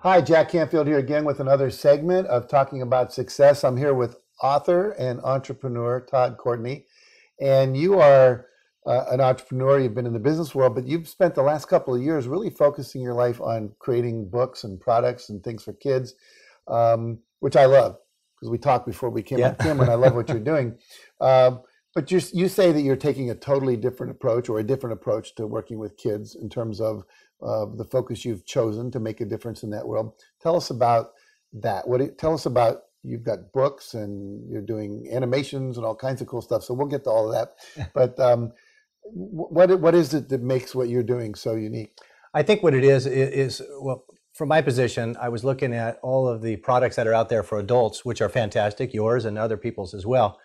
Hi, Jack Canfield here again with another segment of Talking About Success. I'm here with author and entrepreneur Todd Courtney. And you are an entrepreneur. You've been in the business world, but you've spent the last couple of years really focusing your life on creating books and products and things for kids, which I love because we talked before we came on camera, and I love what you're doing. But you say that you're taking a totally different approach or a different approach to working with kids in terms of the focus you've chosen to make a difference in that world. Tell us about that. Tell us about, you've got books and you're doing animations and all kinds of cool stuff. So we'll get to all of that. But what is it that makes what you're doing so unique? I think what it is, well, from my position, I was looking at all of the products that are out there for adults, which are fantastic, yours and other people's as well.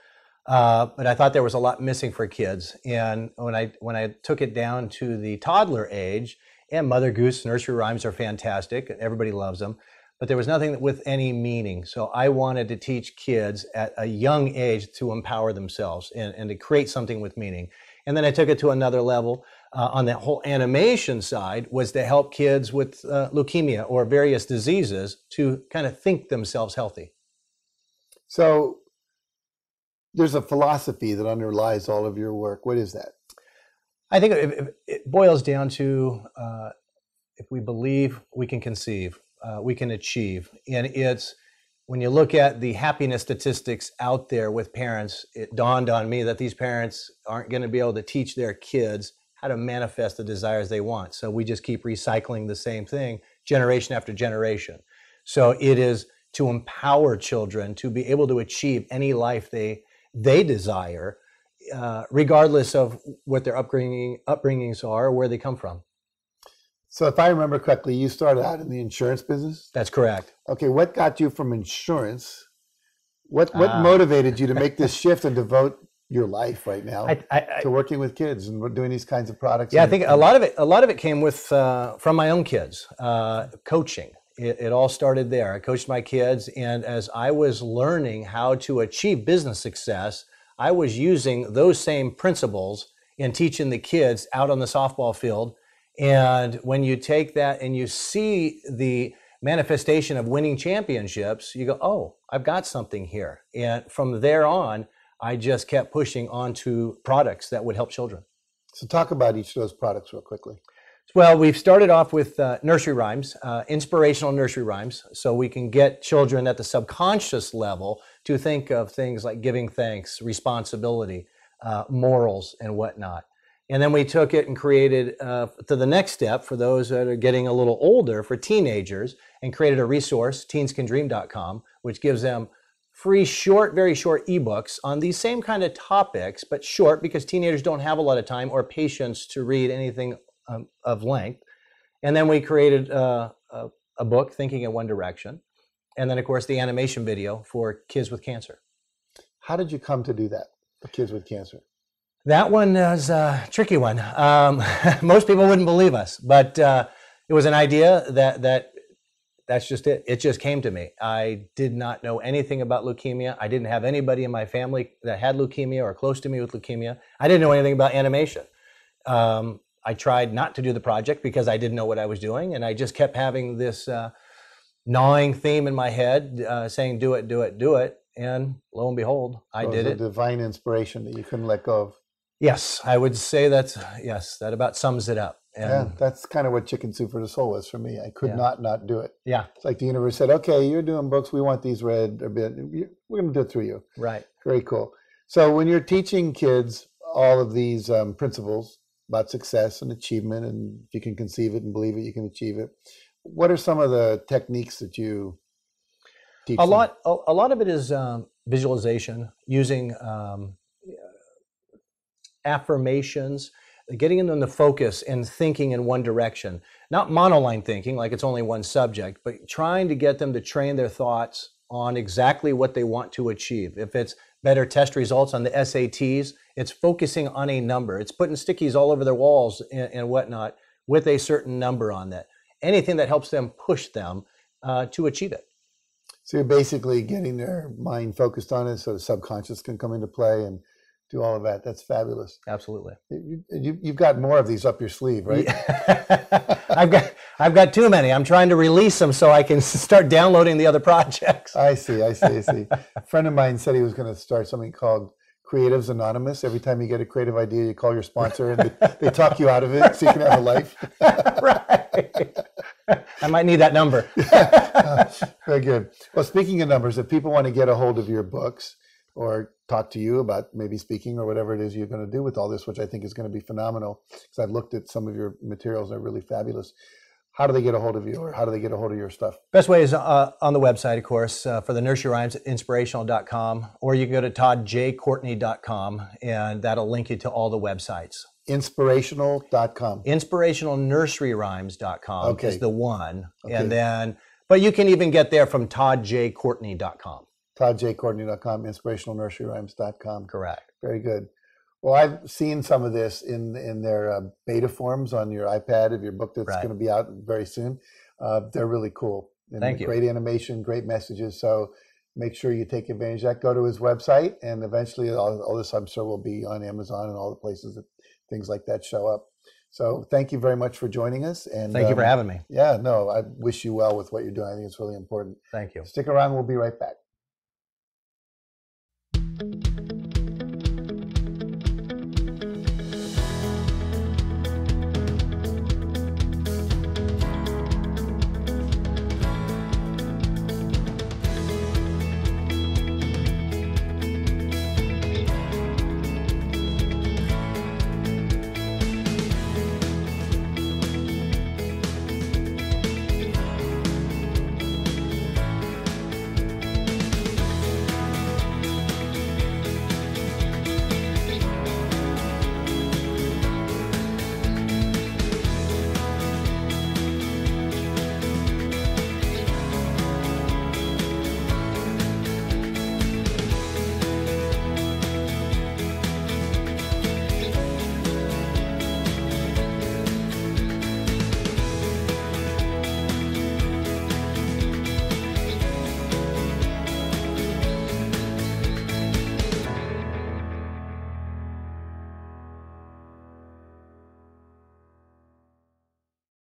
But I thought there was a lot missing for kids. And when I took it down to the toddler age, and Mother Goose nursery rhymes are fantastic. Everybody loves them. But there was nothing with any meaning. So I wanted to teach kids at a young age to empower themselves and to create something with meaning. And then I took it to another level on that whole animation side, was to help kids with leukemia or various diseases to kind of think themselves healthy. So there's a philosophy that underlies all of your work. What is that? I think it boils down to if we believe, we can conceive, we can achieve. And it's, when you look at the happiness statistics out there with parents, it dawned on me that these parents aren't going to be able to teach their kids how to manifest the desires they want. So we just keep recycling the same thing generation after generation. So it is to empower children to be able to achieve any life they desire, regardless of what their upbringings are or where they come from. So if I remember correctly, you started out in the insurance business? That's correct. Okay, what got you from insurance? What motivated you to make this shift and devote your life right now to working with kids and doing these kinds of products? Yeah, I think a lot of it came with from my own kids, coaching. It all started there. I coached my kids, and as I was learning how to achieve business success, I was using those same principles in teaching the kids out on the softball field. And when you take that and you see the manifestation of winning championships, you go, oh, I've got something here. And from there on, I just kept pushing on to products that would help children. So talk about each of those products real quickly. Well, we've started off with nursery rhymes, inspirational nursery rhymes, so we can get children at the subconscious level to think of things like giving thanks, responsibility, morals, and whatnot. And then we took it and created to the next step for those that are getting a little older, for teenagers, and created a resource, teenscandream.com, which gives them free, very short ebooks on these same kind of topics, but short because teenagers don't have a lot of time or patience to read anything of length. And then we created a book, Thinking in One Direction. And then, of course, the animation video for kids with cancer. How did you come to do that for kids with cancer? That one was a tricky one. Most people wouldn't believe us, but it was an idea that's just it. It just came to me. I did not know anything about leukemia. I didn't have anybody in my family that had leukemia or close to me with leukemia. I didn't know anything about animation. I tried not to do the project because I didn't know what I was doing, and I just kept having this gnawing theme in my head saying, do it, do it, do it. And lo and behold, I did it. It was a divine inspiration that you couldn't let go of. Yes, I would say that about sums it up. And yeah, that's kind of what Chicken Soup for the Soul was for me. I could not do it. Yeah. It's like the universe said, okay, you're doing books. We want these read a bit. We're going to do it through you. Right. Very cool. So when you're teaching kids all of these principles about success and achievement, and if you can conceive it and believe it, you can achieve it. What are some of the techniques that you teach them? A lot of it is visualization, using affirmations, getting them to focus and thinking in one direction. Not monoline thinking, like it's only one subject, but trying to get them to train their thoughts on exactly what they want to achieve. If it's better test results on the SATs, it's focusing on a number. It's putting stickies all over their walls and whatnot with a certain number on that. Anything that helps them push them to achieve it. So you're basically getting their mind focused on it so the subconscious can come into play and do all of that. That's fabulous. Absolutely. You've got more of these up your sleeve, right? I've got too many. I'm trying to release them so I can start downloading the other projects. I see. A friend of mine said he was going to start something called Creatives Anonymous. Every time you get a creative idea, you call your sponsor and they talk you out of it so you can have a life. Right. I might need that number. Very good. Well, speaking of numbers, if people want to get a hold of your books or talk to you about maybe speaking or whatever it is you're going to do with all this, which I think is going to be phenomenal, because I've looked at some of your materials, they're really fabulous. How do they get a hold of you, or how do they get a hold of your stuff? Best way is on the website, of course, for the nursery rhymes at inspirational.com, or you can go to toddjcourtney.com, and that'll link you to all the websites. Inspirational.com. Inspirationalnurseryrhymes.com is the one. Okay. And then, but you can even get there from toddjcourtney.com. toddjcourtney.com, inspirationalnurseryrhymes.com. Correct. Very good. Well, I've seen some of this in their beta forms on your iPad of your book that's going to be out very soon. They're really cool. And Thank you. Great animation, great messages. So make sure you take advantage of that. Go to his website, and eventually all this, I'm sure, will be on Amazon and all the places that things like that show up. So thank you very much for joining us. And thank you for having me. Yeah, no, I wish you well with what you're doing. I think it's really important. Thank you. Stick around. We'll be right back.